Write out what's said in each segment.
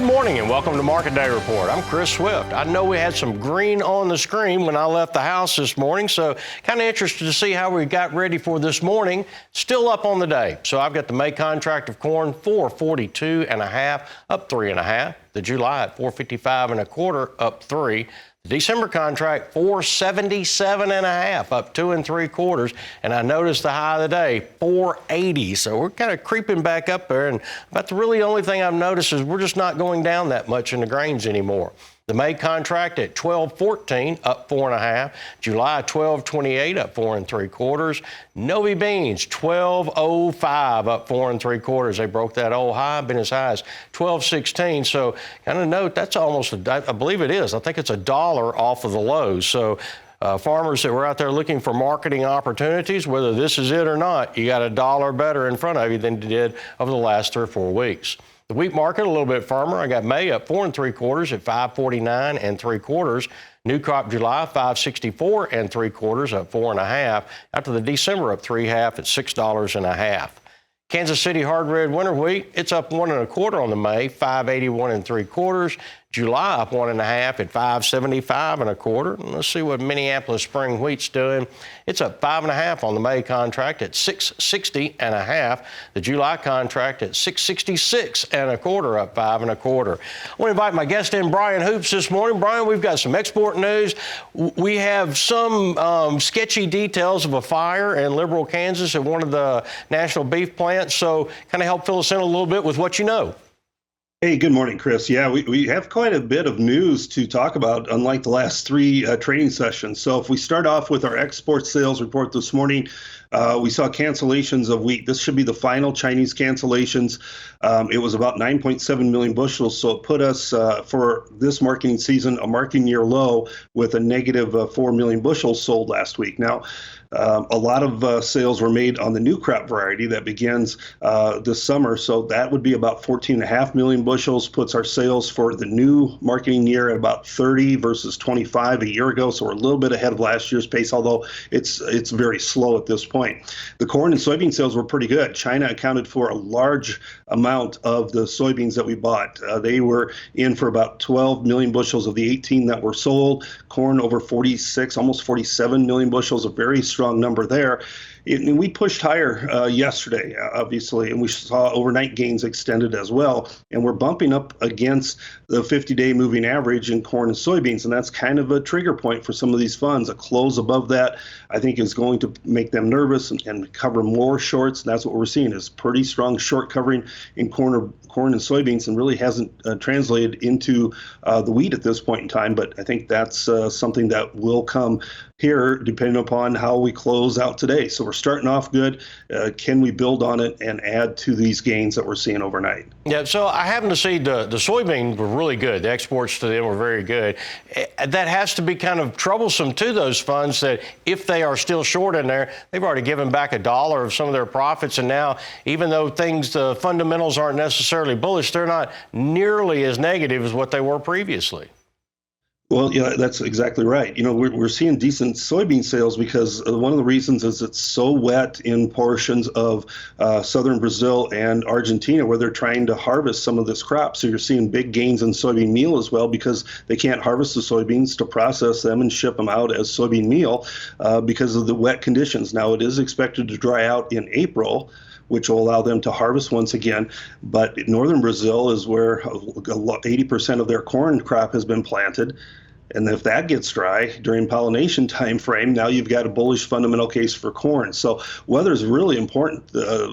Good morning and welcome to Market Day Report. I'm Chris Swift. I know we had some green on the screen when I left the house this morning, so kind of interested to see how we got ready for this morning. Still up on the day. So I've got the May contract of corn 442.5, up 3.5. The July at 455.25, up 3. The December contract 477.5, up 2 3/4. And I noticed the high of the day 480. So we're kind of creeping back up there. And about the really only thing I've noticed is we're just not going down that much in the grains anymore. The May contract at 12.14, up 4.5. July 12.28, up 4 3/4. Novi beans 12.05, up 4 3/4. They broke that old high, been as high as 12.16. So kind of note that's almost I believe it is. I think it's $1 off of the lows. So farmers that were out there looking for marketing opportunities, whether this is it or not, you got $1 better in front of you than you did over the last 3 or 4 weeks. The wheat market a little bit firmer. I got May up 4 3/4 at 549 3/4. New crop July 564 3/4, up 4.5. After the December up 3.5 at $6.50. Kansas City hard red winter wheat, it's up 1 1/4 on the May, 581 3/4. July up 1.5 at 575 1/4. And let's see what Minneapolis spring wheat's doing. It's up 5.5 on the May contract at 660.5. The July contract at 666 1/4, up 5 1/4. I want to invite my guest in, Brian Hoops, this morning. Brian, we've got some export news. We have some sketchy details of a fire in Liberal, Kansas at one of the national beef plants. So kind of help fill us in a little bit with what you know. Hey, good morning, Chris. Yeah, we have quite a bit of news to talk about, unlike the last 3 trading sessions. So if we start off with our export sales report this morning, we saw cancellations of wheat. This should be the final Chinese cancellations. It was about 9.7 million bushels, so it put us, for this marketing season, a marketing year low with a negative 4 million bushels sold last week. Now, a lot of sales were made on the new crop variety that begins this summer, so that would be about 14.5 million bushels, puts our sales for the new marketing year at about 30 versus 25 a year ago, so we're a little bit ahead of last year's pace, although it's very slow at this point. The corn and soybean sales were pretty good. China accounted for a large amount of the soybeans that we bought. They were in for about 12 million bushels of the 18 that were sold. Corn over 46, almost 47 million bushels, a very strong number there. And we pushed higher yesterday, obviously, and we saw overnight gains extended as well. And we're bumping up against the 50-day moving average in corn and soybeans, and that's kind of a trigger point for some of these funds. A close above that, I think, is going to make them nervous and cover more shorts. And that's what we're seeing is pretty strong short covering in corn and soybeans, and really hasn't translated into the wheat at this point in time. But I think that's something that will come here depending upon how we close out today. So we're starting off good. Can we build on it and add to these gains that we're seeing overnight? Yeah, so I happen to see the soybean were really good. The exports to them were very good. That has to be kind of troublesome to those funds that if they are still short in there, they've already given back $1 of some of their profits. And now, even though the fundamentals aren't necessarily bullish, they're not nearly as negative as what they were previously. Well, yeah, that's exactly right. You know, we're seeing decent soybean sales because one of the reasons is it's so wet in portions of southern Brazil and Argentina where they're trying to harvest some of this crop. So you're seeing big gains in soybean meal as well because they can't harvest the soybeans to process them and ship them out as soybean meal because of the wet conditions. Now, it is expected to dry out in April, which will allow them to harvest once again. But northern Brazil is where 80% of their corn crop has been planted. And if that gets dry during pollination time frame, now you've got a bullish fundamental case for corn. So weather is really important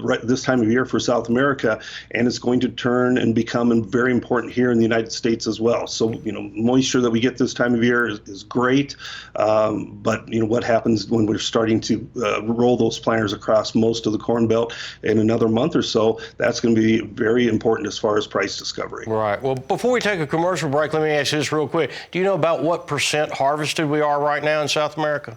right this time of year for South America, and it's going to turn and become very important here in the United States as well. So, you know, moisture that we get this time of year is great, but, you know, what happens when we're starting to roll those planters across most of the Corn Belt in another month or so, that's going to be very important as far as price discovery. Right. Well, before we take a commercial break, let me ask you this real quick. Do you know about what percent harvested we are right now in South America?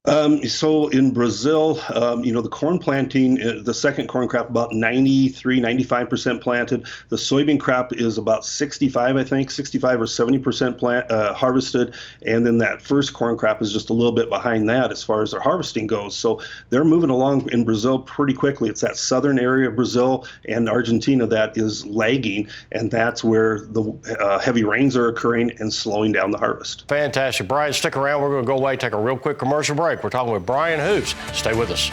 So in Brazil, the corn planting, the second corn crop, about 95% planted. The soybean crop is about 65, I think, 65 or 70% harvested. And then that first corn crop is just a little bit behind that as far as their harvesting goes. So they're moving along in Brazil pretty quickly. It's that southern area of Brazil and Argentina that is lagging, and that's where the heavy rains are occurring and slowing down the harvest. Fantastic. Brian, stick around. We're going to go away, take a real quick commercial break. We're talking with Brian Hoops. Stay with us.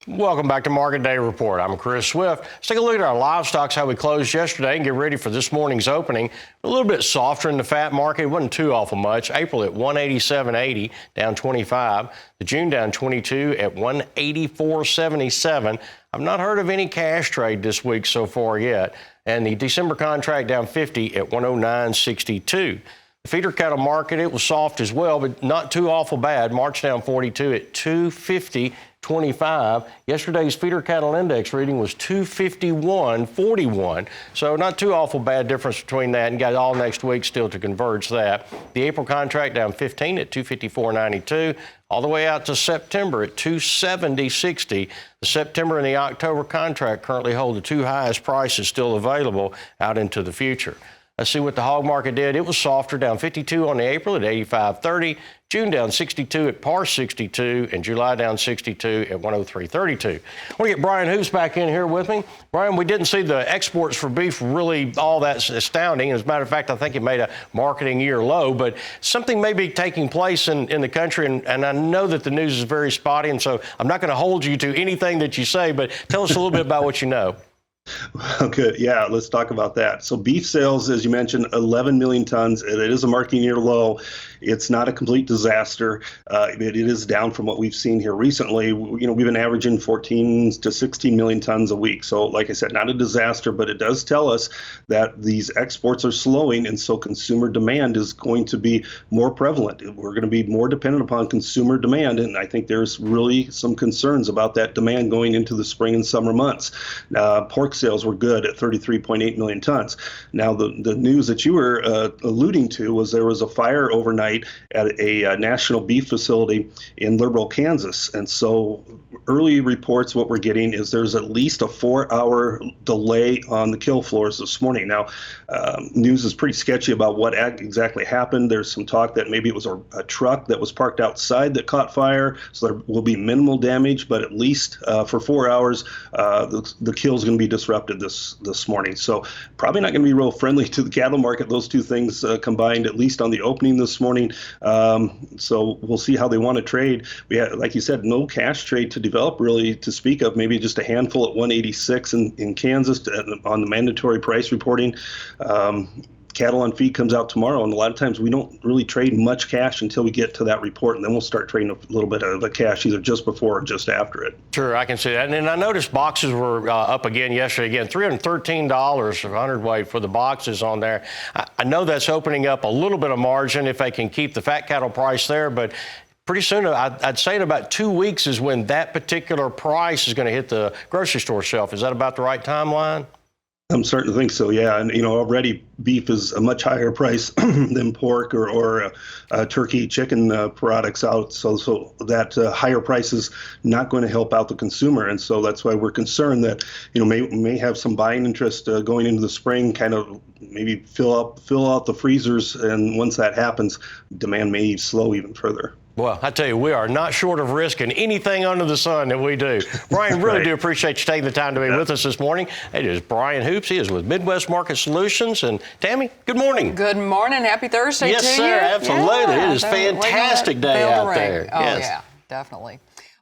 Welcome back to Market Day Report. I'm Chris Swift. Let's take a look at our livestock, how we closed yesterday, and get ready for this morning's opening. A little bit softer in the fat market. It wasn't too awful much. April at 187.80, down 25. The June down 22 at 184.77. I've not heard of any cash trade this week so far yet. And the December contract down 50 at 109.62. The feeder cattle market, it was soft as well, but not too awful bad. March down 42 at 250.25. Yesterday's feeder cattle index reading was 251.41. So not too awful bad difference between that, and got all next week still to converge that. The April contract down 15 at 254.92. All the way out to September at 270.60. The September and the October contract currently hold the two highest prices still available out into the future. Let's see what the hog market did. It was softer, down 52 on the April at 85.30, June down 62 at par 62, and July down 62 at 103.32. I want to get Brian Hoops back in here with me. Brian, we didn't see the exports for beef really all that astounding. As a matter of fact, I think it made a marketing year low, but something may be taking place in the country, and I know that the news is very spotty, and so I'm not going to hold you to anything that you say, but tell us a little bit about what you know. Okay, yeah, let's talk about that. So beef sales, as you mentioned, 11 million tons. It is a marketing year low. It's not a complete disaster. It is down from what we've seen here recently. We've been averaging 14 to 16 million tons a week. So like I said, not a disaster, but it does tell us that these exports are slowing, and so consumer demand is going to be more prevalent. We're going to be more dependent upon consumer demand, and I think there's really some concerns about that demand going into the spring and summer months. Pork sales were good at 33.8 million tons. Now, the news that you were alluding to was there was a fire overnight at a national beef facility in Liberal, Kansas. And so early reports, what we're getting is there's at least a 4-hour delay on the kill floors this morning. Now, news is pretty sketchy about what exactly happened. There's some talk that maybe it was a truck that was parked outside that caught fire, so there will be minimal damage, but at least for 4 hours, the kill is going to be disrupted this morning. So probably not going to be real friendly to the cattle market, those two things combined, at least on the opening this morning. So we'll see how they want to trade. We had, like you said, no cash trade to develop really to speak of, maybe just a handful at 186 in Kansas on the mandatory price reporting. Cattle on feed comes out tomorrow, and a lot of times we don't really trade much cash until we get to that report, and then we'll start trading a little bit of the cash either just before or just after it. Sure, I can see that. And then I noticed boxes were up again yesterday. Again, $313 for hundredweight for the boxes on there. I know that's opening up a little bit of margin if they can keep the fat cattle price there, but pretty soon, I'd say in about 2 weeks is when that particular price is going to hit the grocery store shelf. Is that about the right timeline? I'm starting to think so, yeah. And, already beef is a much higher price than pork or turkey, chicken products out. So that higher price is not going to help out the consumer. And so that's why we're concerned that, may have some buying interest going into the spring, kind of maybe fill out the freezers. And once that happens, demand may slow even further. Well, I tell you, we are not short of risking anything under the sun that we do. Brian, really do appreciate you taking the time to be with us this morning. It is Brian Hoops. He is with Midwest Market Solutions. And Tammy, good morning. Good morning. Happy Thursday to you. Yes, sir. Absolutely. It is a fantastic day out there. Oh, yeah, definitely.